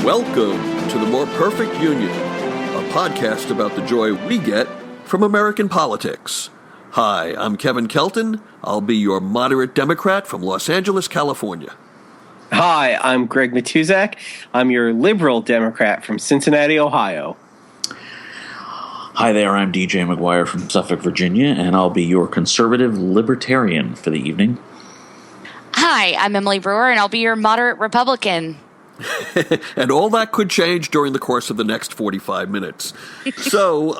Welcome to the More Perfect Union, a podcast about the joy we get from American politics. Hi, I'm Kevin Kelton. I'll be your moderate Democrat from Los Angeles, California. Hi, I'm Greg Matuzak. I'm your liberal Democrat from Cincinnati, Ohio. Hi there, I'm DJ McGuire from Suffolk, Virginia, and I'll be your conservative libertarian for the evening. Hi, I'm Emily Brewer, and I'll be your moderate Republican. And all that could change during the course of the next 45 minutes. So,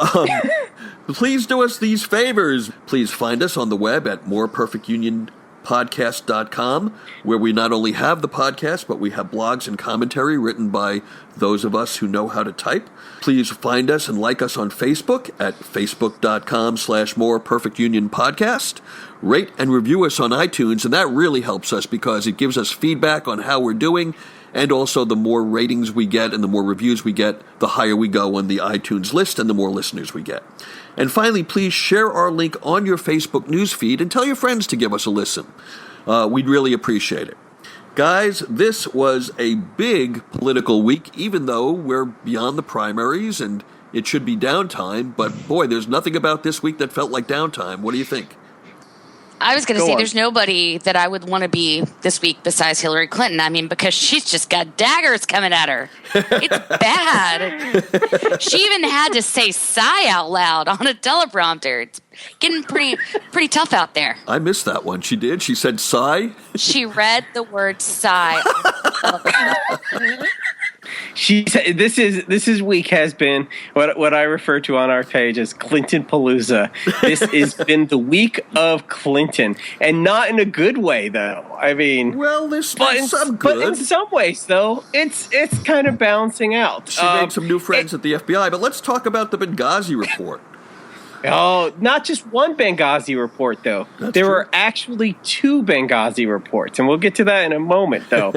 please do us these favors. Please find us on the web at moreperfectunionpodcast.com, where we not only have the podcast, but we have blogs and commentary written by those of us who know how to type. Please find us and like us on Facebook at facebook.com/moreperfectunionpodcast. Rate and review us on iTunes, and that really helps us because it gives us feedback on how we're doing. And also, the more ratings we get and the more reviews we get, the higher we go on the iTunes list and the more listeners we get. And finally, please share our link on your Facebook newsfeed and tell your friends to give us a listen. We'd really appreciate it. Guys, this was a big political week, even though we're beyond the primaries and it should be downtime. But boy, there's nothing about this week that felt like downtime. What do you think? I was going to say there's nobody that I would want to be this week besides Hillary Clinton. I mean, because she's just got daggers coming at her. It's bad. She even had to say sigh out loud on a teleprompter. It's getting pretty tough out there. I missed that one. She did? She said sigh? She read the word sigh. She said, this week has been what I refer to on our page as Clinton Palooza. This has been the week of Clinton, and not in a good way, though. I mean, well, there's some good. But in some ways, though, it's kind of balancing out. She made some new friends at the FBI, but let's talk about the Benghazi report. Oh, not just one Benghazi report, though. There were actually two Benghazi reports, and we'll get to that in a moment, though.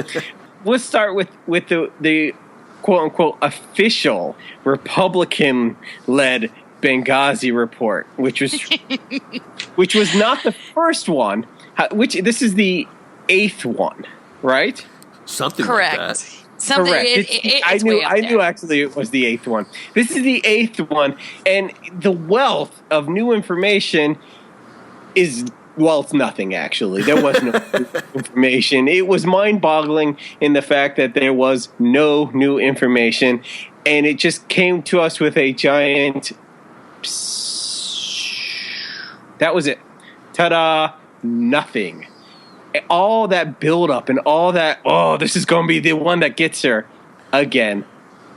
Let's start with the quote-unquote official Republican-led Benghazi report, which was not the first one. This is the eighth one, right? Something Correct. like that. Correct. I knew actually it was the eighth one. This is the eighth one, and the wealth of new information is... Well, it's nothing, actually. There was no new information. It was mind-boggling in the fact that there was no new information, and it just came to us with a giant... That was it. Ta-da! Nothing. All that build-up and all that, this is going to be the one that gets her. Again,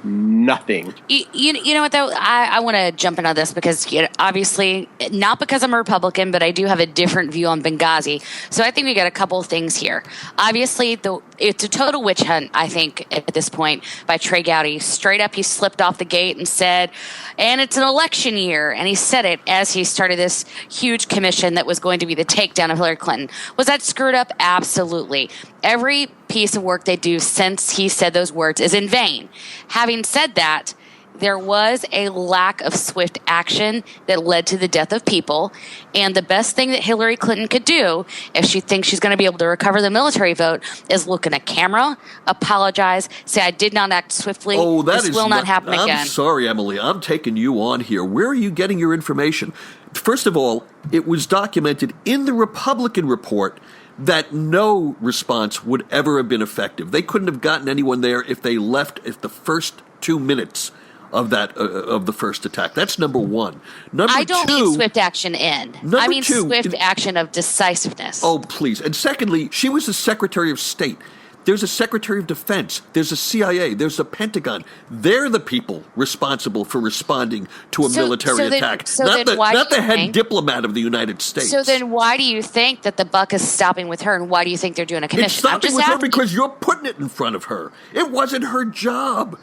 nothing. You know what, though? I want to jump in on this because obviously, not because I'm a Republican, but I do have a different view on Benghazi. So I think we got a couple of things here. Obviously, it's a total witch hunt, I think, at this point, by Trey Gowdy. Straight up, he slipped off the gate and said, and it's an election year. And he said it as he started this huge commission that was going to be the takedown of Hillary Clinton. Was that screwed up? Absolutely. Every piece of work they do since he said those words is in vain. Having said that, there was a lack of swift action that led to the death of people. And the best thing that Hillary Clinton could do, if she thinks she's going to be able to recover the military vote, is look in a camera, apologize, say, I did not act swiftly. Oh, this will not happen again. I'm sorry, Emily. I'm taking you on here. Where are you getting your information? First of all, it was documented in the Republican report that no response would ever have been effective. They couldn't have gotten anyone there if they left at the first 2 minutes of the first attack. That's number one. I don't mean swift action I mean swift action of decisiveness. Oh, please. And secondly, she was the Secretary of State. There's a Secretary of Defense. There's a CIA. There's a Pentagon. They're the people responsible for responding to a military attack. Not the head diplomat of the United States. So then why do you think that the buck is stopping with her, and why do you think they're doing a commission? It's stopping with her because you're putting it in front of her. It wasn't her job.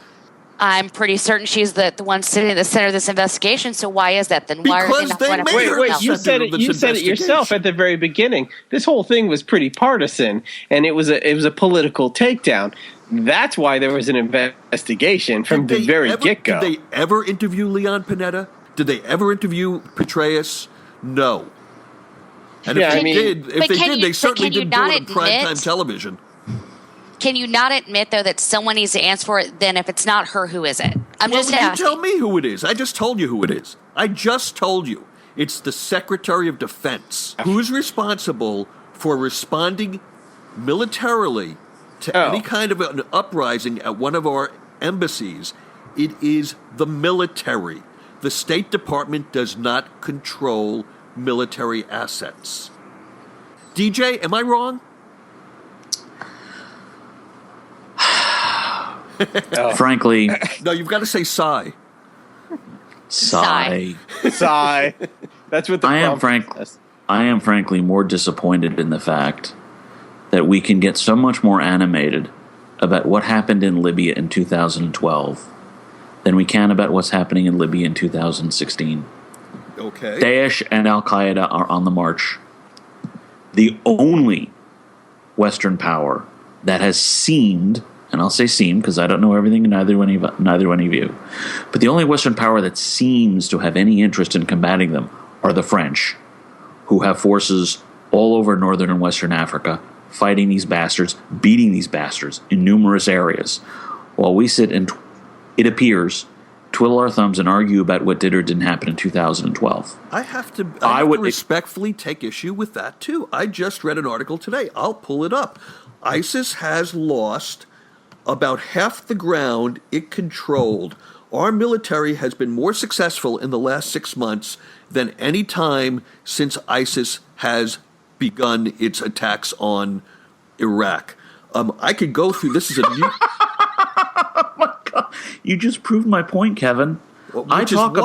I'm pretty certain she's the one sitting at the center of this investigation. So why is that then? Why because are they not made her Wait, you said it yourself at the very beginning. This whole thing was pretty partisan, and it was a political takedown. That's why there was an investigation from the very get-go. Did they ever interview Leon Panetta? Did they ever interview Petraeus? No. And if they did, they certainly didn't do it on primetime television. can you not admit, though, that someone needs to answer for it? Then if it's not her, who is it? I'm just you asking. tell me who it is. I just told you who it is. I just told you. It's the Secretary of Defense. Who's responsible for responding militarily to any kind of an uprising at one of our embassies? It is the military. The State Department does not control military assets. DJ, am I wrong? Frankly, No, you've got to say sigh. sigh. Sigh. That's what the I am frankly more disappointed in the fact that we can get so much more animated about what happened in Libya in 2012 than we can about what's happening in Libya in 2016. Okay. Daesh and Al-Qaeda are on the march. The only Western power that has seemed, and I'll say seemed because I don't know everything, neither one of you, but the only Western power that seems to have any interest in combating them are the French, who have forces all over northern and western Africa, fighting these bastards, beating these bastards in numerous areas, while we sit and, it appears, twiddle our thumbs and argue about what did or didn't happen in 2012. I have to respectfully take issue with that, too. I just read an article today. I'll pull it up. ISIS has lost about half the ground it controlled. Our military has been more successful in the last 6 months than any time since ISIS has begun its attacks on Iraq. I could go through, this is a new... You just proved my point, Kevin. I talk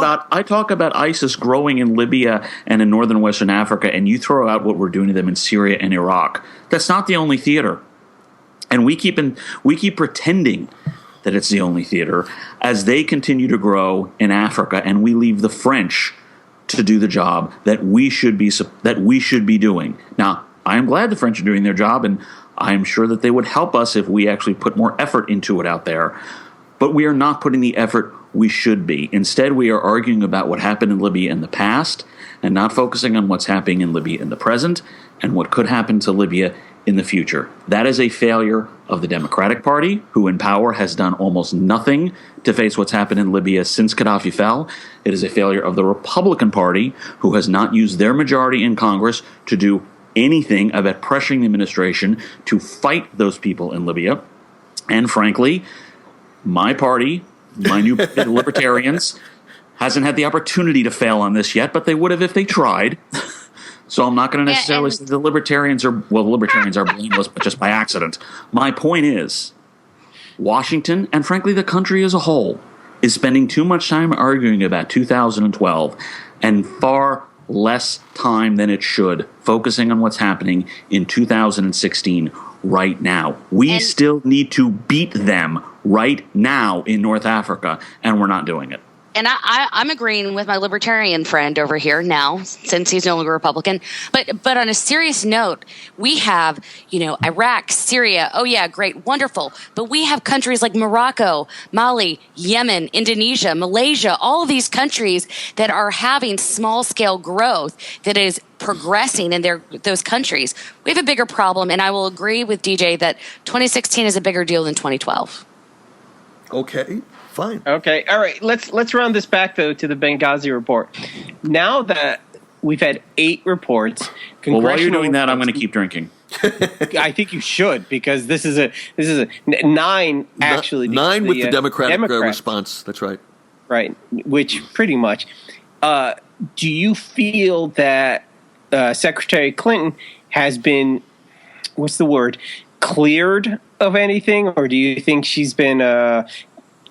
about ISIS growing in Libya and in northern Western Africa, and you throw out what we're doing to them in Syria and Iraq. That's not the only theater, and we keep pretending that it's the only theater as they continue to grow in Africa, and we leave the French to do the job that we should be doing. Now, I am glad the French are doing their job, and I am sure that they would help us if we actually put more effort into it out there. But we are not putting the effort we should be. Instead, we are arguing about what happened in Libya in the past and not focusing on what's happening in Libya in the present and what could happen to Libya in the future. That is a failure of the Democratic Party, who in power has done almost nothing to face what's happened in Libya since Gaddafi fell. It is a failure of the Republican Party, who has not used their majority in Congress to do anything about pressuring the administration to fight those people in Libya. And frankly, my party, my new party, the Libertarians, hasn't had the opportunity to fail on this yet, but they would have if they tried. So I'm not going to necessarily say the Libertarians are blameless, but just by accident. My point is, Washington, and frankly the country as a whole, is spending too much time arguing about 2012 and far less time than it should focusing on what's happening in 2016 right now. We still need to beat them right now in North Africa, and we're not doing it. And I'm agreeing with my libertarian friend over here now, since he's no longer Republican. But on a serious note, we have, Iraq, Syria. Oh, yeah, great, wonderful. But we have countries like Morocco, Mali, Yemen, Indonesia, Malaysia, all of these countries that are having small-scale growth that is progressing in those countries. We have a bigger problem, and I will agree with DJ that 2016 is a bigger deal than 2012. Okay. Fine. Okay. All right. Let's round this back though to the Benghazi report. Now that we've had 8 reports, well, while you're doing that, I'm going to keep drinking. I think you should, because this is a 9 actually. 9 with the Democratic response. That's right. Right. Which pretty much. Do you feel that Secretary Clinton has been, what's the word, cleared of anything, or do you think she's been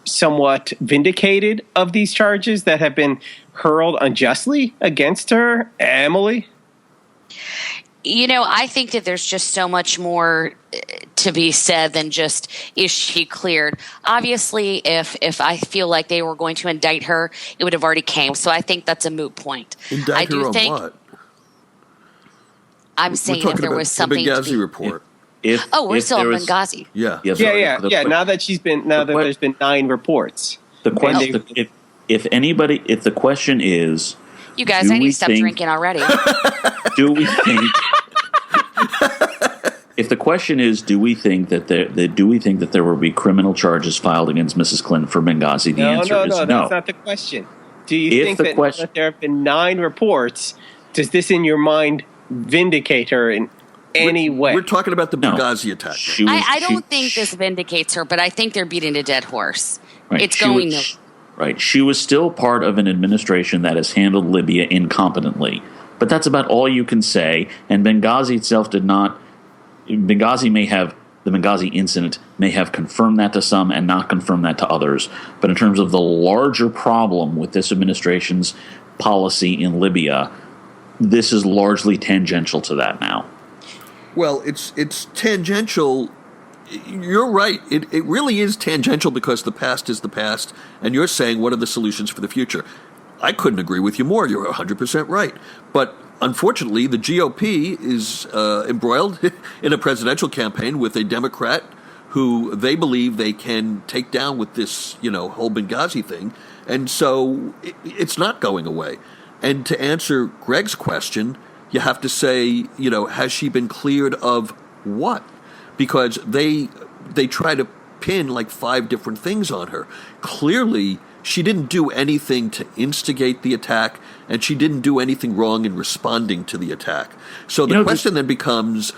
somewhat vindicated of these charges that have been hurled unjustly against her, Emily? I think that there's just so much more to be said than just, is she cleared? Obviously, if I feel like they were going to indict her, it would have already came. So I think that's a moot point. Indict her on what? I'm saying if there was something the Benghazi report. We're still on Benghazi. Yeah. Yeah. Now that there's been 9 reports. The question, if the question is, you guys, I need to stop drinking already. Do we think? if the question is, do we think that there will be criminal charges filed against Mrs. Clinton for Benghazi? The answer is no. That's not the question. Do you think that there have been 9 reports? Does this, in your mind, vindicate her in any way? We're talking about the Benghazi attack. I don't think this vindicates her, but I think they're beating a dead horse. Right, it's going nowhere. Right. She was still part of an administration that has handled Libya incompetently. But that's about all you can say. And Benghazi itself did not. The Benghazi incident may have confirmed that to some and not confirmed that to others. But in terms of the larger problem with this administration's policy in Libya, this is largely tangential to that now. Well, it's tangential. You're right. It really is tangential because the past is the past, and you're saying what are the solutions for the future. I couldn't agree with you more. You're 100% right. But unfortunately, the GOP is embroiled in a presidential campaign with a Democrat who they believe they can take down with this, whole Benghazi thing. And so it's not going away. And to answer Greg's question, you have to say, has she been cleared of what? Because they try to pin like 5 different things on her. Clearly, she didn't do anything to instigate the attack, and she didn't do anything wrong in responding to the attack. So the question then becomes,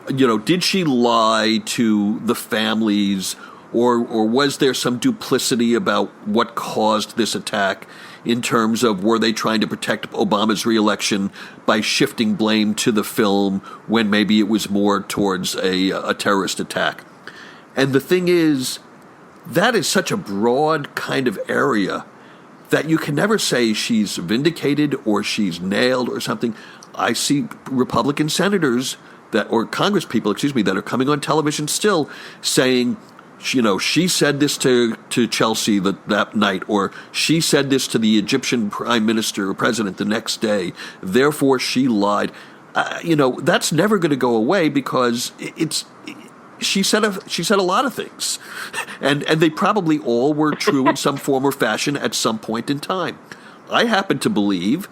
did she lie to the families, or was there some duplicity about what caused this attack in terms of were they trying to protect Obama's reelection by shifting blame to the film when maybe it was more towards a terrorist attack? And the thing is, that is such a broad kind of area that you can never say she's vindicated or she's nailed or something. I see Republican senators or Congress people, that are coming on television still saying, she said this to Chelsea that night, or she said this to the Egyptian prime minister or president the next day, therefore she lied. That's never going to go away because she said a lot of things, and they probably all were true in some form or fashion at some point in time. I happen to believe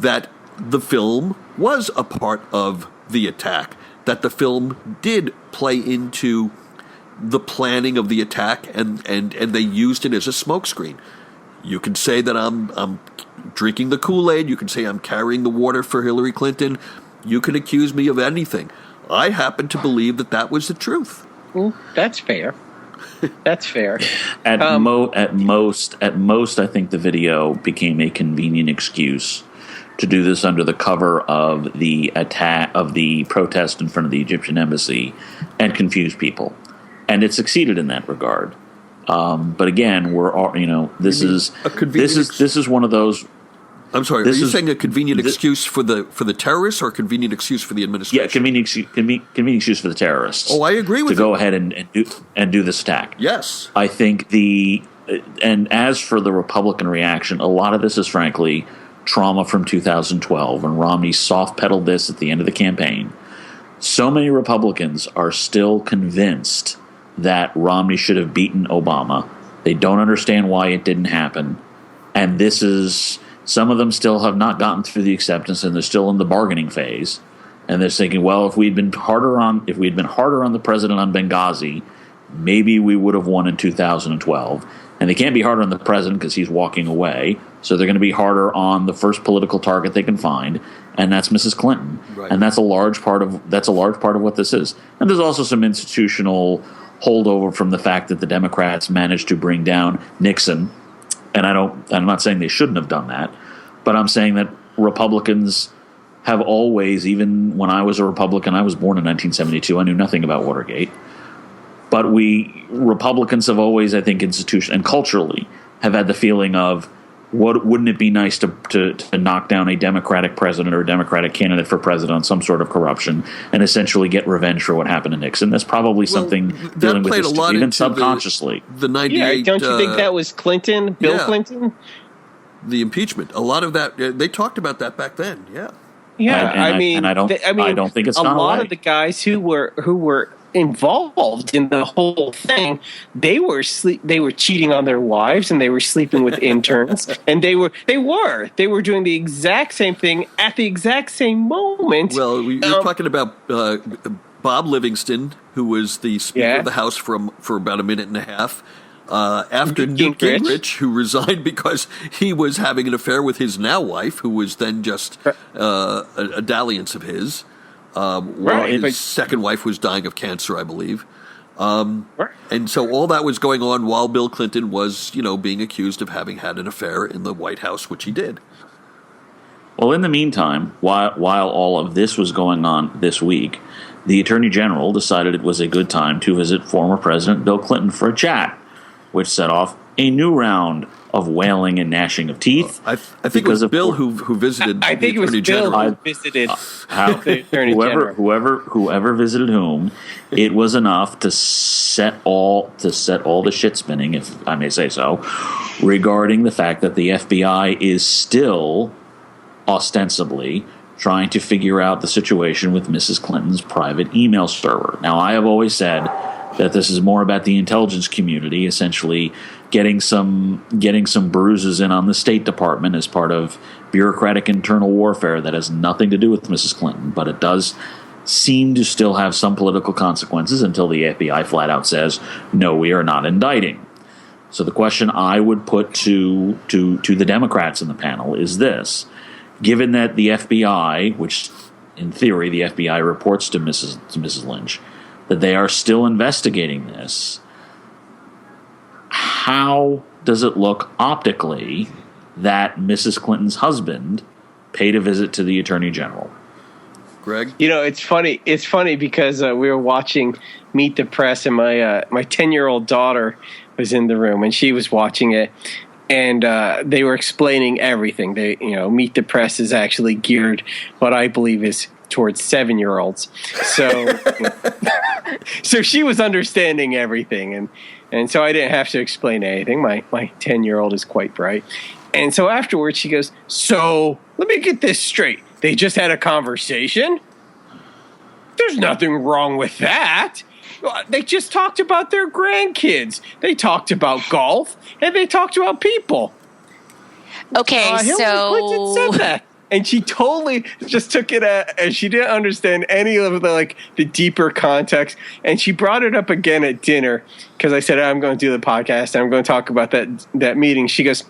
that the film was a part of the attack, that the film did play into the planning of the attack, and they used it as a smokescreen. You can say that I'm drinking the Kool-Aid. You can say I'm carrying the water for Hillary Clinton. You can accuse me of anything. I happen to believe that was the truth. Well, that's fair. That's fair. At most, I think the video became a convenient excuse to do this under the cover of the protest in front of the Egyptian embassy and confuse people. And it succeeded in that regard. But again, this is one of those. I'm sorry. Are you saying a convenient excuse for the terrorists, or a convenient excuse for the administration? Yeah, convenient excuse for the terrorists. Oh, I agree with you. To go ahead and do this attack. Yes, I think and as for the Republican reaction, a lot of this is frankly trauma from 2012 when Romney soft pedaled this at the end of the campaign. So many Republicans are still convinced that Romney should have beaten Obama. They don't understand why it didn't happen. And some of them still have not gotten through the acceptance, and they're still in the bargaining phase. And they're thinking, well, if we'd been harder on the president on Benghazi, maybe we would have won in 2012. And they can't be harder on the president because he's walking away. So they're going to be harder on the first political target they can find, and that's Mrs. Clinton. Right. And that's a large part of what this is. And there's also some institutional holdover from the fact that the Democrats managed to bring down Nixon. And I'm not saying they shouldn't have done that, but I'm saying that Republicans have always, even when I was a Republican, I was born in 1972, I knew nothing about Watergate. But Republicans have always, I think, and culturally, have had the feeling of, wouldn't it be nice to knock down a Democratic president or a Democratic candidate for president on some sort of corruption and essentially get revenge for what happened to Nixon? That's probably something dealing with this even subconsciously. The 98. Yeah, don't you think that was Clinton, Bill Clinton? The impeachment. A lot of that, they talked about that back then. Yeah. Yeah, I don't think it's gone away. A lot of the guys who were involved in the whole thing, they were cheating on their wives, and they were sleeping with interns, and they were doing the exact same thing at the exact same moment. Well, you're talking about Bob Livingston, who was the Speaker of the House for about a minute and a half, after Newt Gingrich, who resigned because he was having an affair with his now wife, who was then just a dalliance of his. While his second wife was dying of cancer, I believe. And so all that was going on while Bill Clinton was, being accused of having had an affair in the White House, which he did. Well, in the meantime, while all of this was going on this week, the Attorney General decided it was a good time to visit former President Bill Clinton for a chat, which set off a new round of wailing and gnashing of teeth. I think it was Bill who visited. I think it was Bill who visited the Attorney General. Whoever visited whom, it was enough to set all the shit spinning, if I may say so, regarding the fact that the FBI is still ostensibly trying to figure out the situation with Mrs. Clinton's private email server. Now, I have always said that this is more about the intelligence community, essentially getting some bruises in on the State Department as part of bureaucratic internal warfare that has nothing to do with Mrs. Clinton, but it does seem to still have some political consequences until the FBI flat out says, no, we are not indicting. So the question I would put to the Democrats in the panel is this. Given that the FBI, which in theory the FBI reports to Mrs. Lynch, that they are still investigating this, how does it look optically that Mrs. Clinton's husband paid a visit to the Attorney General? Greg? It's funny. It's funny because we were watching Meet the Press, and my 10-year-old daughter was in the room, and she was watching it. And they were explaining everything. They, Meet the Press is actually geared, what I believe is towards 7-year-olds. So, so she was understanding everything, and so I didn't have to explain anything. My 10-year-old is quite bright. And so afterwards, she goes, "So let me get this straight. They just had a conversation? There's nothing wrong with that. They just talked about their grandkids. They talked about golf, and they talked about people." Okay, Hillary Clinton said that. And she totally just took it and she didn't understand any of the deeper context. And she brought it up again at dinner because I said, I'm going to do the podcast and I'm going to talk about that meeting. She goes,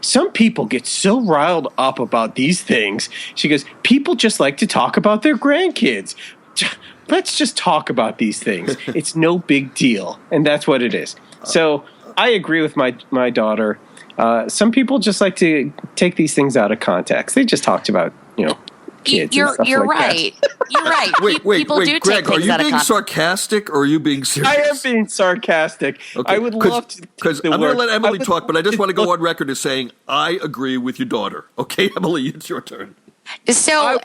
"Some people get so riled up about these things." She goes, "People just like to talk about their grandkids. Let's just talk about these things. It's no big deal." And that's what it is. So I agree with my daughter. Some people just like to take these things out of context. They just talked about, kids. You're right. You're right. Wait, people do Greg, take things out of context. are you being sarcastic or are you being serious? I am being sarcastic. Okay, I would love to. Because I'm going to let Emily talk, but I just want to go on record as saying I agree with your daughter. Okay, Emily, it's your turn. So I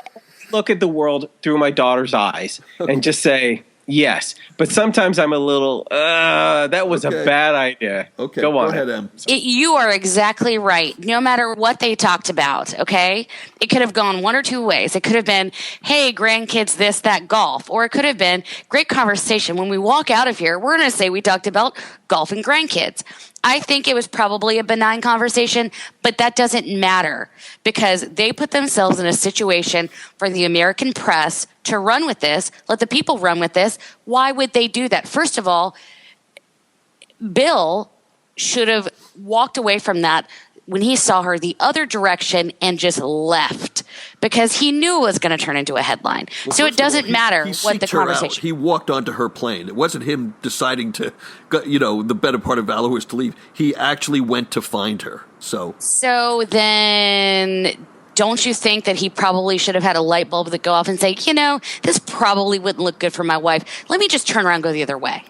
look at the world through my daughter's eyes and just say, yes, but sometimes I'm a little, that was a bad idea. Okay, go ahead, Em. You are exactly right. No matter what they talked about, okay? It could have gone one or two ways. It could have been, hey, grandkids, this, that, golf. Or it could have been, great conversation. When we walk out of here, we're going to say we talked about golf and grandkids. I think it was probably a benign conversation, but that doesn't matter because they put themselves in a situation for the American press to run with this, let the people run with this. Why would they do that? First of all, Bill should have walked away from that when he saw her the other direction and just left because he knew it was going to turn into a headline. Well, so it doesn't matter he what the conversation. Out. He walked onto her plane. It wasn't him deciding to, the better part of valor was to leave. He actually went to find her. So then don't you think that he probably should have had a light bulb that go off and say, this probably wouldn't look good for my wife. Let me just turn around and go the other way.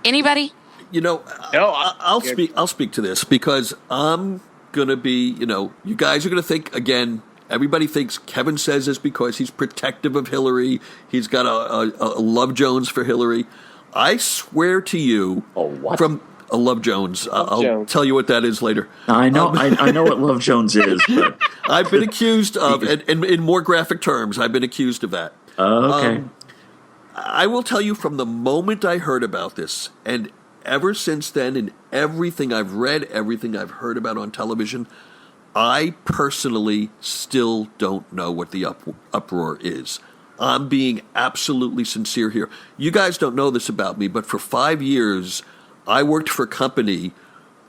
Anybody? No, I'll speak to this because I'm going to be, you guys are going to think, again, everybody thinks Kevin says this because he's protective of Hillary. He's got a Love Jones for Hillary. I swear to you, from a Love Jones. I'll tell you what that is later. I know what Love Jones is. But. I've been accused of, and in more graphic terms, I've been accused of that. Okay. I will tell you from the moment I heard about this, and ever since then, in everything I've read, everything I've heard about on television, I personally still don't know what the uproar is. I'm being absolutely sincere here. You guys don't know this about me, but for 5 years, I worked for a company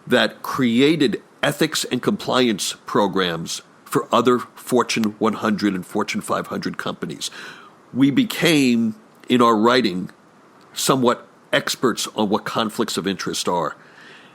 that created ethics and compliance programs for other Fortune 100 and Fortune 500 companies. We became, in our writing, somewhat experts on what conflicts of interest are.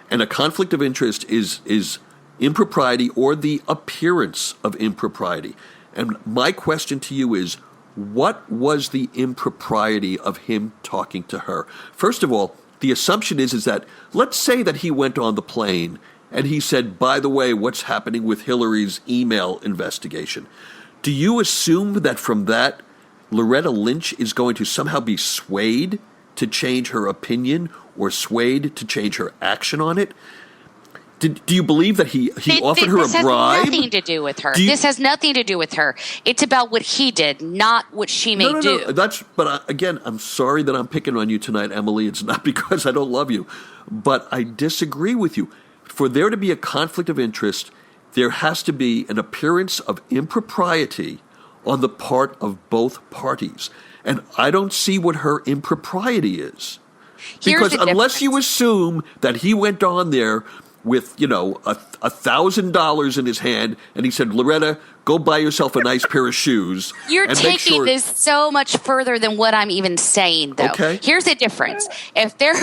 And a conflict of interest is impropriety or the appearance of impropriety. And my question to you is, what was the impropriety of him talking to her? First of all, the assumption is that, let's say that he went on the plane and he said, by the way, what's happening with Hillary's email investigation? Do you assume that from that, Loretta Lynch is going to somehow be swayed to change her opinion or swayed to change her action on it? Do you believe that he offered her a bribe? This has nothing to do with her. This has nothing to do with her. It's about what he did, not what she may do. No. Again, I'm sorry that I'm picking on you tonight, Emily. It's not because I don't love you, but I disagree with you. For there to be a conflict of interest, there has to be an appearance of impropriety on the part of both parties. And I don't see what her impropriety is. Because unless you assume that he went on there with, $1,000 in his hand, and he said, Loretta, go buy yourself a nice pair of shoes. You're taking this so much further than what I'm even saying, though. Okay. Here's the difference. If they're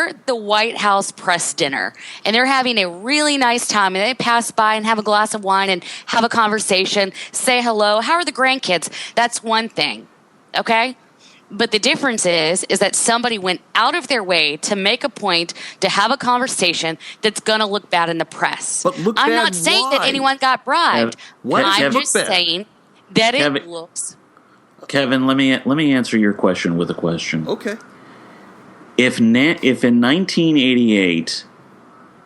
at the White House press dinner and they're having a really nice time and they pass by and have a glass of wine and have a conversation, say hello, how are the grandkids? That's one thing, okay? But the difference is that somebody went out of their way to make a point to have a conversation that's going to look bad in the press. But look I'm bad, not saying why? that anyone got bribed. I'm just saying that it looks. Kevin, let me answer your question with a question. Okay. If in 1988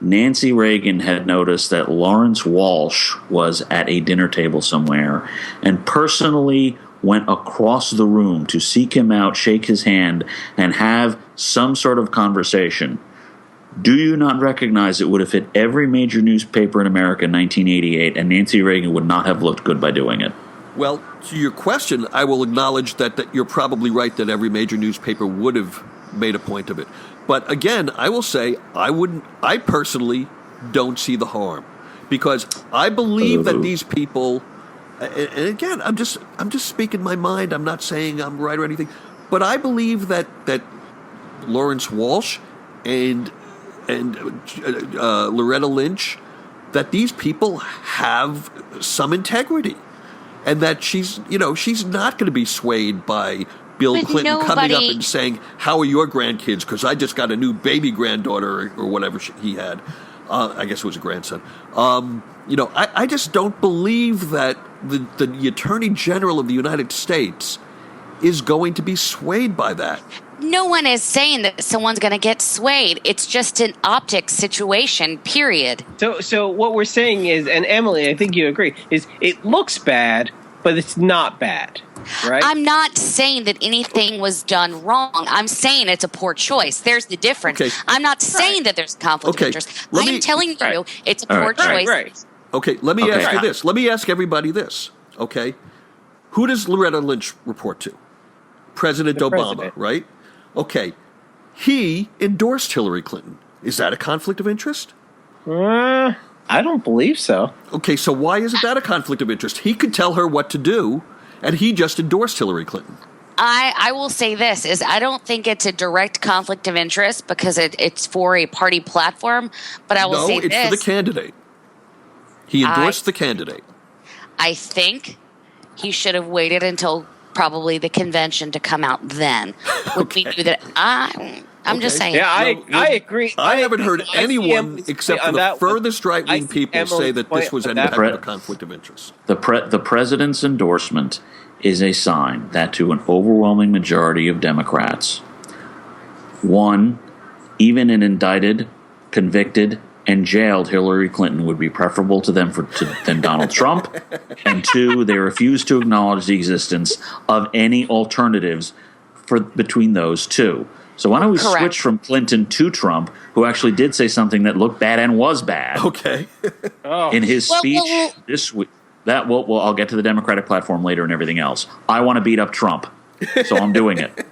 Nancy Reagan had noticed that Lawrence Walsh was at a dinner table somewhere and personally went across the room to seek him out, shake his hand, and have some sort of conversation, do you not recognize it would have hit every major newspaper in America in 1988, and Nancy Reagan would not have looked good by doing it? Well, to your question, I will acknowledge that you're probably right that every major newspaper would have made a point of it. But again, I will say I personally don't see the harm, because I believe that these people. And again, I'm just speaking my mind. I'm not saying I'm right or anything, but I believe that Lawrence Walsh and Loretta Lynch, that these people have some integrity, and that she's not going to be swayed by Bill Clinton coming up and saying, "How are your grandkids?" Because I just got a new baby granddaughter or whatever he had. I guess it was a grandson. I just don't believe that the Attorney General of the United States is going to be swayed by that. No one is saying that someone's going to get swayed. It's just an optics situation, period. So what we're saying is, and Emily, I think you agree, is it looks bad, but it's not bad, right? I'm not saying that anything was done wrong. I'm saying it's a poor choice. There's the difference. Okay. I'm not saying that there's a conflict of interest. I'm telling you it's a poor choice. Right. Okay, let me ask you this. Let me ask everybody this, okay? Who does Loretta Lynch report to? President Obama, right? Okay. He endorsed Hillary Clinton. Is that a conflict of interest? I don't believe so. Okay, so why isn't that a conflict of interest? He could tell her what to do, and he just endorsed Hillary Clinton. I will say this, is I don't think it's a direct conflict of interest because it's for a party platform, but I will say this. No, it's for the candidate. He endorsed the candidate. I think he should have waited until probably the convention to come out then. Would we do that? I'm just saying. Yeah, I agree. I haven't heard anyone except for the furthest right-wing people say that this was any type of a conflict of interest. The president's endorsement is a sign that to an overwhelming majority of Democrats, one, even an indicted, convicted, and jailed Hillary Clinton would be preferable to them than Donald Trump. And two, they refuse to acknowledge the existence of any alternatives between those two. So why don't we switch from Clinton to Trump, who actually did say something that looked bad and was bad. Okay. In his speech this week. Well, I'll get to the Democratic platform later and everything else. I want to beat up Trump, so I'm doing it.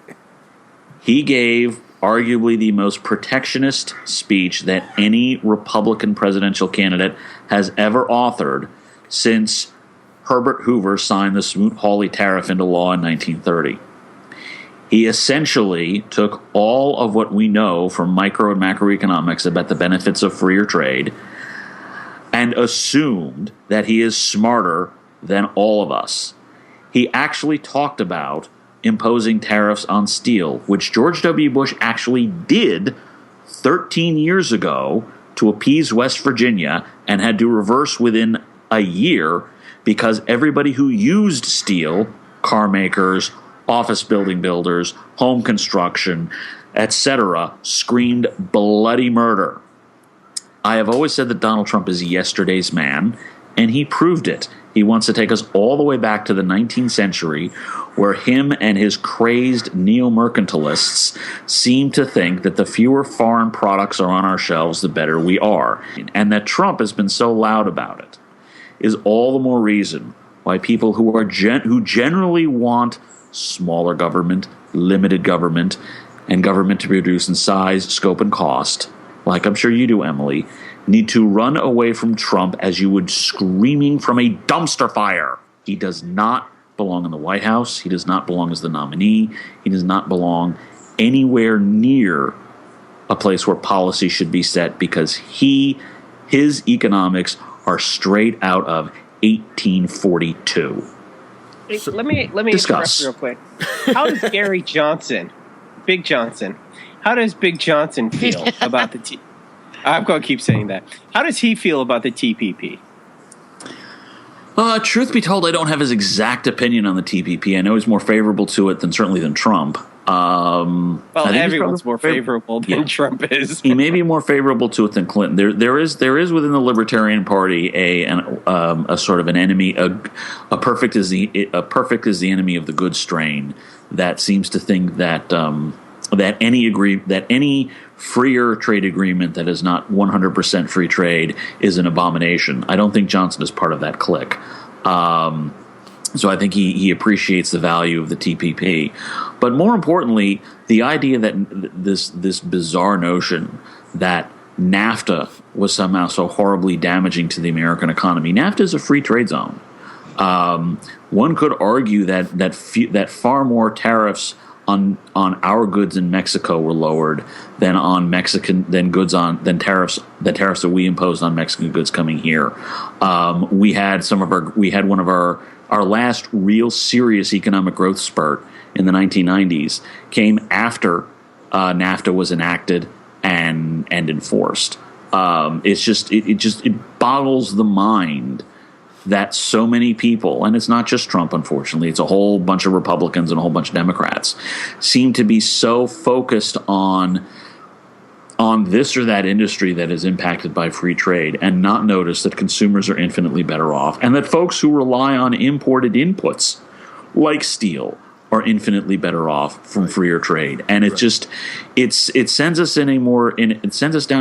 He gave arguably the most protectionist speech that any Republican presidential candidate has ever authored since Herbert Hoover signed the Smoot-Hawley tariff into law in 1930. He essentially took all of what we know from micro and macroeconomics about the benefits of freer trade and assumed that he is smarter than all of us. He actually talked about imposing tariffs on steel, which George W. Bush actually did 13 years ago to appease West Virginia and had to reverse within a year because everybody who used steel, car makers, office building builders, home construction, etc., screamed bloody murder. I have always said that Donald Trump is yesterday's man, and he proved it. He wants to take us all the way back to the 19th century, where him and his crazed neo-mercantilists seem to think that the fewer foreign products are on our shelves, the better we are. And that Trump has been so loud about it is all the more reason why people who generally want smaller government, limited government, and government to be reduced in size, scope, and cost, like I'm sure you do, Emily, need to run away from Trump as you would screaming from a dumpster fire. He does not belong in the White House. He does not belong as the nominee. He does not belong anywhere near a place where policy should be set because his economics are straight out of 1842. Let me discuss interrupt real quick. How does Gary Johnson, Big Johnson, how does Big Johnson feel about the I'm going to keep saying that. How does he feel about the TPP? Truth be told, I don't have his exact opinion on the TPP. I know he's more favorable to it than Trump. Well, everyone's more favorable than Trump is. He may be more favorable to it than Clinton. There is within the Libertarian Party a sort of an enemy. A perfect is the enemy of the good strain that seems to think that that any freer trade agreement that is not 100% free trade is an abomination. I don't think Johnson is part of that clique. So I think he appreciates the value of the TPP. But more importantly, the idea that this bizarre notion that NAFTA was somehow so horribly damaging to the American economy. NAFTA is a free trade zone. One could argue that far more tariffs on our goods in Mexico were lowered than on the tariffs that we imposed on Mexican goods coming here. We had one of our last real serious economic growth spurt in the 1990s came after NAFTA was enacted and enforced. It boggles the mind that so many people, and it's not just Trump, unfortunately, it's a whole bunch of Republicans and a whole bunch of Democrats, seem to be so focused on this or that industry that is impacted by free trade and not notice that consumers are infinitely better off and that folks who rely on imported inputs like steel are infinitely better off from freer trade. And it sends us down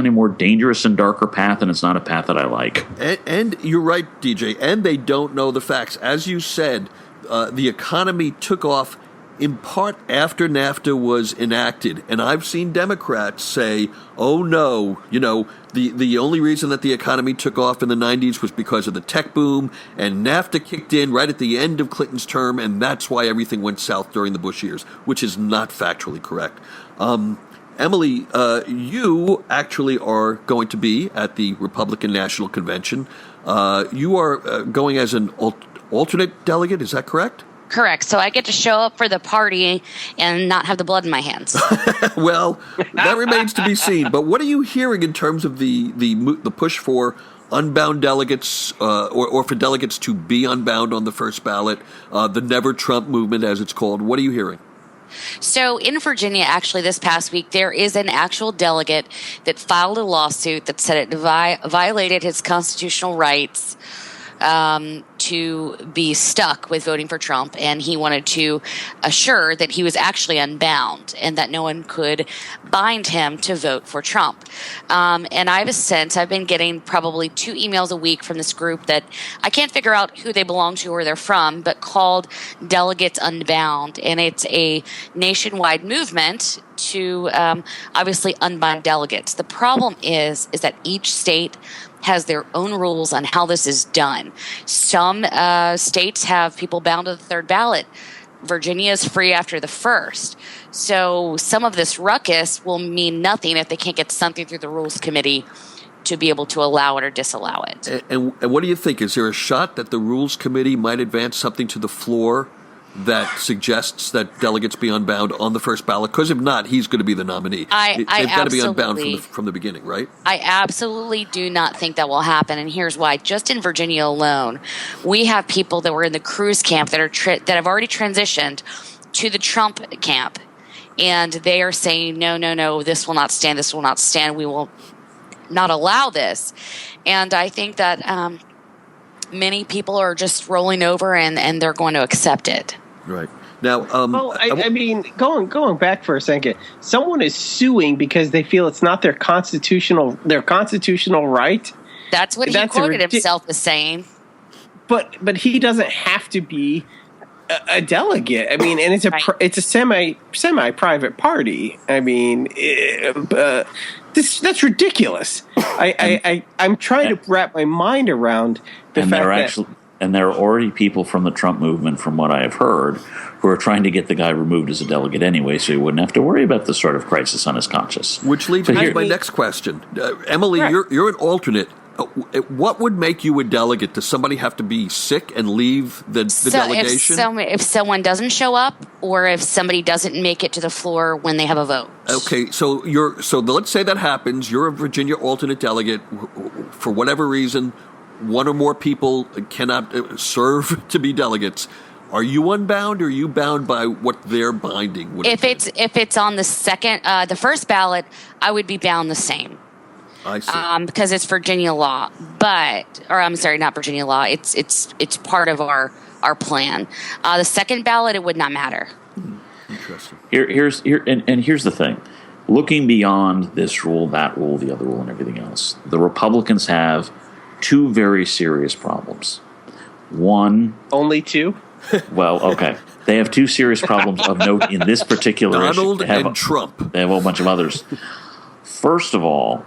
a more dangerous and darker path, and it's not a path that I like. And you're right, DJ, and they don't know the facts. As you said, the economy took off in part after NAFTA was enacted. And I've seen Democrats say, oh no, the only reason that the economy took off in the 90s was because of the tech boom, and NAFTA kicked in right at the end of Clinton's term, and that's why everything went south during the Bush years, which is not factually correct. Emily, you actually are going to be at the Republican National Convention. You are going as an alternate delegate, is that correct? Correct. So I get to show up for the party and not have the blood in my hands. Well, that remains to be seen. But what are you hearing in terms of the push for unbound delegates or for delegates to be unbound on the first ballot, the Never Trump movement, as it's called? What are you hearing? So in Virginia, actually, this past week, there is an actual delegate that filed a lawsuit that said it violated his constitutional rights to be stuck with voting for Trump, and he wanted to assure that he was actually unbound and that no one could bind him to vote for Trump. And I have a sense, I've been getting probably 2 emails a week from this group that I can't figure out who they belong to or where they're from, but called Delegates Unbound. And it's a nationwide movement to obviously unbind delegates. The problem is that each state has their own rules on how this is done. Some states have people bound to the third ballot. Virginia is free after the first. So some of this ruckus will mean nothing if they can't get something through the Rules Committee to be able to allow it or disallow it. And what do you think? Is there a shot that the Rules Committee might advance something to the floor that suggests that delegates be unbound on the first ballot? Because if not, he's going to be the nominee. They've got to be unbound from the beginning, right? I absolutely do not think that will happen, and here's why. Just in Virginia alone, we have people that were in the Cruz camp that have already transitioned to the Trump camp, and they are saying, no, this will not stand, we will not allow this. And I think that many people are just rolling over and they're going to accept it. Right. Now, I mean, going back for a second, someone is suing because they feel it's not their constitutional right. That's what he quoted himself as saying. But he doesn't have to be a delegate. I mean, and it's a semi-private party. I mean, that's ridiculous. I'm trying to wrap my mind around the fact that. And there are already people from the Trump movement, from what I have heard, who are trying to get the guy removed as a delegate anyway, so he wouldn't have to worry about this sort of crisis on his conscience. Which leads me to my next question. Emily, right. You're an alternate. What would make you a delegate? Does somebody have to be sick and leave the delegation? If someone doesn't show up, or if somebody doesn't make it to the floor when they have a vote. Okay, so let's say that happens. You're a Virginia alternate delegate. For whatever reason, one or more people cannot serve to be delegates. Are you unbound, or are you bound by what they're binding? If it's on the first ballot, I would be bound the same. I see. Because it's Virginia law, not Virginia law. It's part of our plan. The second ballot, it would not matter. Interesting. Here's the thing. Looking beyond this rule, that rule, the other rule, and everything else, the Republicans have 2 very serious problems. One, only 2. Well, okay. They have 2 serious problems of note in this particular Donald issue. and Trump. They have a whole bunch of others. First of all,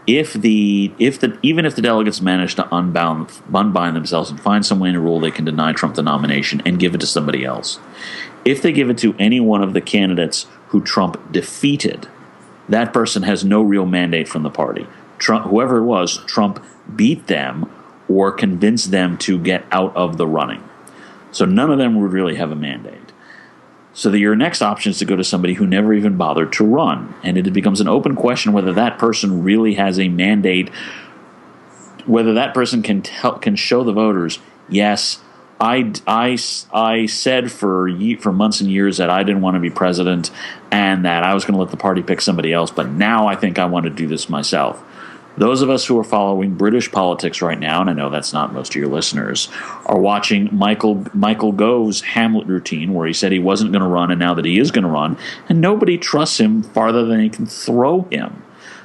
even if the delegates manage to unbind themselves and find some way in a rule they can deny Trump the nomination and give it to somebody else, if they give it to any one of the candidates who Trump defeated, that person has no real mandate from the party. Trump, whoever it was, Trump beat them or convinced them to get out of the running. So none of them would really have a mandate. So your next option is to go to somebody who never even bothered to run. And it becomes an open question whether that person really has a mandate, whether that person can show the voters, yes, I said for months and years that I didn't want to be president and that I was going to let the party pick somebody else, but now I think I want to do this myself. Those of us who are following British politics right now, and I know that's not most of your listeners, are watching Michael Gove's Hamlet routine where he said he wasn't going to run and now that he is going to run, and nobody trusts him farther than he can throw him.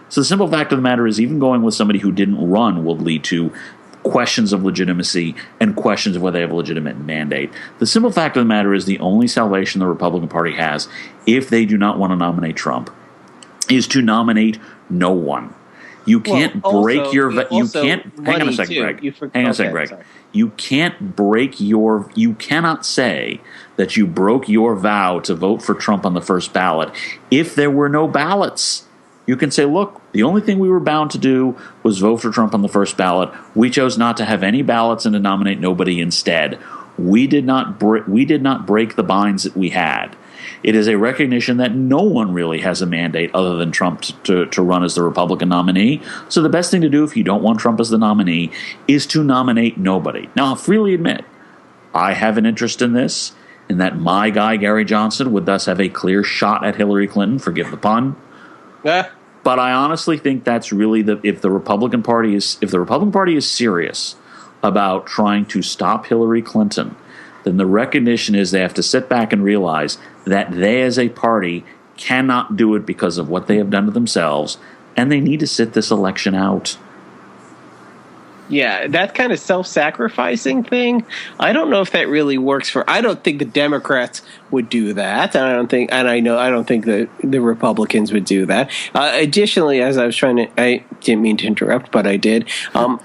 So the simple fact of the matter is even going with somebody who didn't run will lead to questions of legitimacy and questions of whether they have a legitimate mandate. The simple fact of the matter is the only salvation the Republican Party has, if they do not want to nominate Trump, is to nominate no one. You can't break your. You can't. Hang on a second, Greg. Hang on a second, Greg. You can't break your. You cannot say that you broke your vow to vote for Trump on the first ballot if there were no ballots. You can say, look, the only thing we were bound to do was vote for Trump on the first ballot. We chose not to have any ballots and to nominate nobody instead. We did not break the binds that we had. It is a recognition that no one really has a mandate other than Trump to run as the Republican nominee. So the best thing to do if you don't want Trump as the nominee is to nominate nobody. Now, I'll freely admit, I have an interest in this, in that my guy, Gary Johnson, would thus have a clear shot at Hillary Clinton, forgive the pun. But I honestly think that's really if the Republican Party is serious about trying to stop Hillary Clinton, then the recognition is they have to sit back and realize that they as a party cannot do it because of what they have done to themselves, and they need to sit this election out. Yeah, that kind of self-sacrificing thing, I don't know if that really works I don't think the Democrats would do that. I don't think the Republicans would do that. Additionally, as I didn't mean to interrupt, but I did.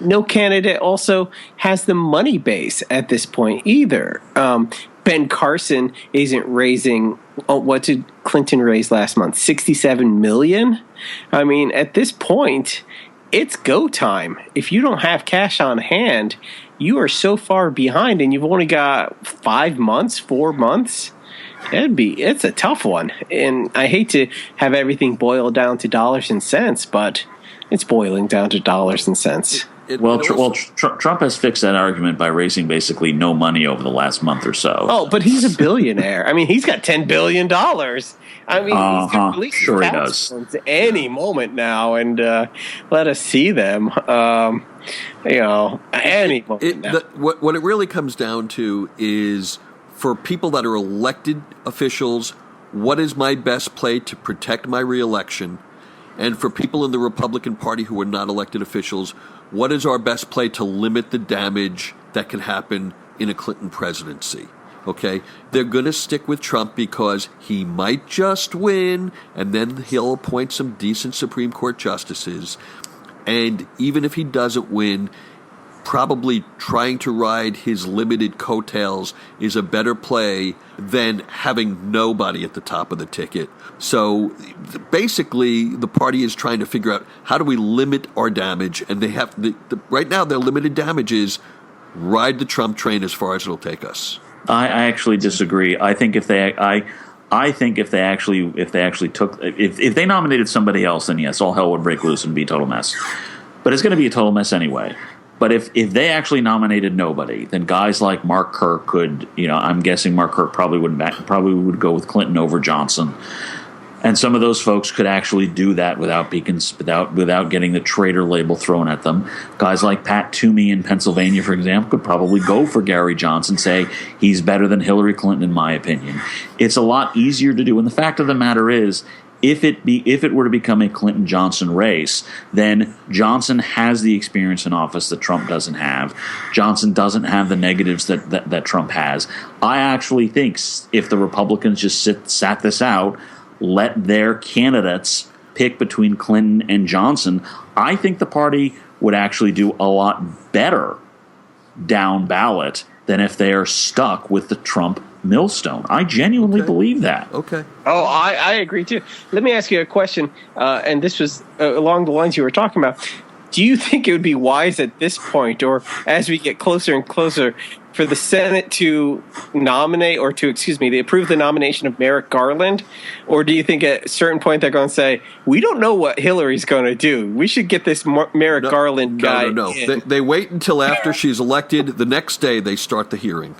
No candidate also has the money base at this point either. Ben Carson isn't raising, what did Clinton raise last month? $67 million? I mean, at this point, it's go time. If you don't have cash on hand, you are so far behind, and you've only got 4 months. It's a tough one. And I hate to have everything boil down to dollars and cents, but it's boiling down to dollars and cents. Trump has fixed that argument by raising basically no money over the last month or so. Oh, but he's a billionaire. I mean, he's got $10 billion. I mean, he's going to release sure his he tax does. returns any moment now, and let us see them. Any moment now. What it really comes down to is, for people that are elected officials, what is my best play to protect my reelection? And for people in the Republican Party who are not elected officials, what is our best play to limit the damage that can happen in a Clinton presidency? Okay, they're going to stick with Trump because he might just win, and then he'll appoint some decent Supreme Court justices. And even if he doesn't win, probably trying to ride his limited coattails is a better play than having nobody at the top of the ticket. So basically, the party is trying to figure out, how do we limit our damage? And they have right now, their limited damage is ride the Trump train as far as it'll take us. I actually disagree. I think if they nominated somebody else, then yes, all hell would break loose and be a total mess. But it's going to be a total mess anyway. But if they actually nominated nobody, then guys like Mark Kirk could, I'm guessing Mark Kirk probably would go with Clinton over Johnson. And some of those folks could actually do that without getting the traitor label thrown at them. Guys like Pat Toomey in Pennsylvania, for example, could probably go for Gary Johnson, say he's better than Hillary Clinton in my opinion. It's a lot easier to do. And the fact of the matter is, if it were to become a Clinton-Johnson race, then Johnson has the experience in office that Trump doesn't have. Johnson doesn't have the negatives that Trump has. I actually think if the Republicans just sat this out, let their candidates pick between Clinton and Johnson, I think the party would actually do a lot better down ballot than if they are stuck with the Trump millstone. I genuinely believe that. Okay. Oh, I agree too. Let me ask you a question, and this was along the lines you were talking about. Do you think it would be wise at this point, or as we get closer and closer, for the Senate to they approve the nomination of Merrick Garland? Or do you think at a certain point they're going to say, we don't know what Hillary's going to do, we should get this Merrick Garland guy in? They wait until after she's elected. The next day they start the hearing.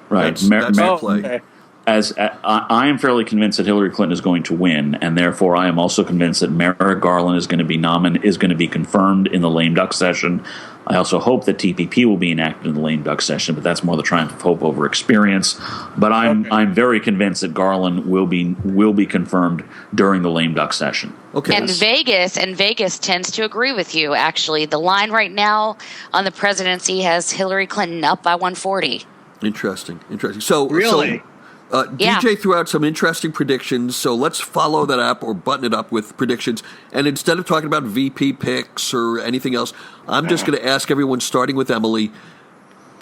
Right. That's the play. Okay. I am fairly convinced that Hillary Clinton is going to win, and therefore I am also convinced that Merrick Garland is going to be confirmed in the lame duck session. I also hope that TPP will be enacted in the lame duck session, but that's more the triumph of hope over experience. But I'm very convinced that Garland will be confirmed during the lame duck session. Okay. And Vegas tends to agree with you. Actually, the line right now on the presidency has Hillary Clinton up by 140. Interesting. So really. DJ threw out some interesting predictions, so let's follow that up or button it up with predictions. And instead of talking about VP picks or anything else, I'm just going to ask everyone, starting with Emily,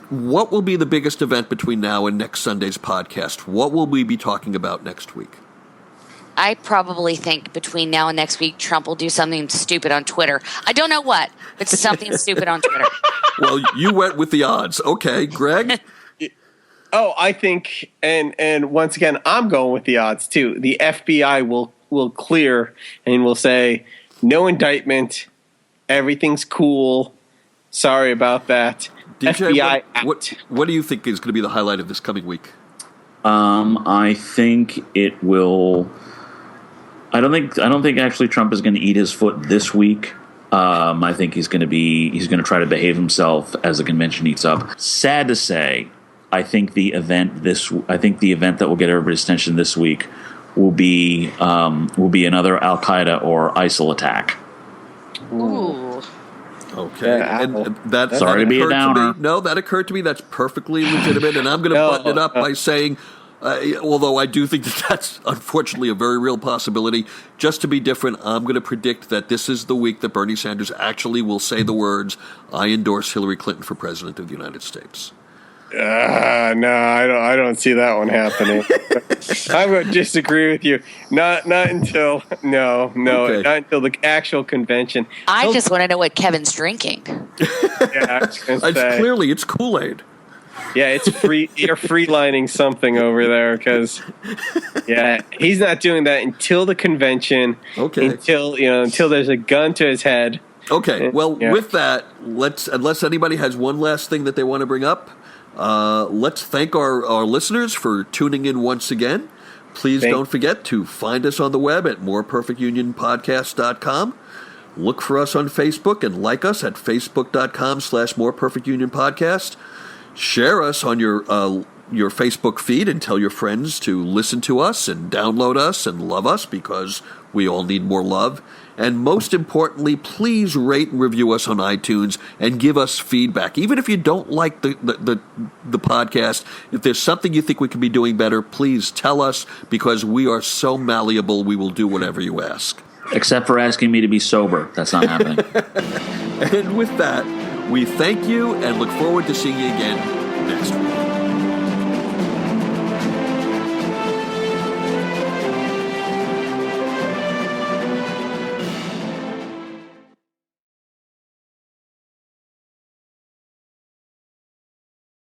what will be the biggest event between now and next Sunday's podcast? What will we be talking about next week? I probably think between now and next week, Trump will do something stupid on Twitter. I don't know what, but something stupid on Twitter. Well, you went with the odds. Okay, Greg? Oh, I think, and once again, I'm going with the odds too. The FBI will clear and will say, no indictment, everything's cool. Sorry about that. DJ, FBI. What do you think is going to be the highlight of this coming week? I think it will. I don't think actually Trump is going to eat his foot this week. I think he's going to try to behave himself as the convention heats up. Sad to say, I think the event that will get everybody's attention this week will be another Al Qaeda or ISIL attack. Ooh. Okay, and that sorry to be a downer. No, that occurred to me. That's perfectly legitimate, and I'm going to button it up by saying, although I do think that that's unfortunately a very real possibility, just to be different, I'm going to predict that this is the week that Bernie Sanders actually will say the words, "I endorse Hillary Clinton for president of the United States." No, I don't see that one happening. I would disagree with you. Not until Okay. not until the actual convention. I just want to know what Kevin's drinking. Yeah, I was gonna say. Clearly, it's Kool-Aid. Yeah, it's free. You're freelining something over there because, he's not doing that until the convention. Okay. Until there's a gun to his head. Okay. Well, with that, unless anybody has one last thing that they want to bring up, let's thank our listeners for tuning in once again. Please don't forget to find us on the web at moreperfectunionpodcast.com. Look for us on Facebook and like us at facebook.com/moreperfectunionpodcast. Share us on your Facebook feed and tell your friends to listen to us and download us and love us because we all need more love. And most importantly, please rate and review us on iTunes and give us feedback. Even if you don't like the podcast, if there's something you think we could be doing better, please tell us because we are so malleable, we will do whatever you ask. Except for asking me to be sober. That's not happening. And with that, we thank you and look forward to seeing you again next week.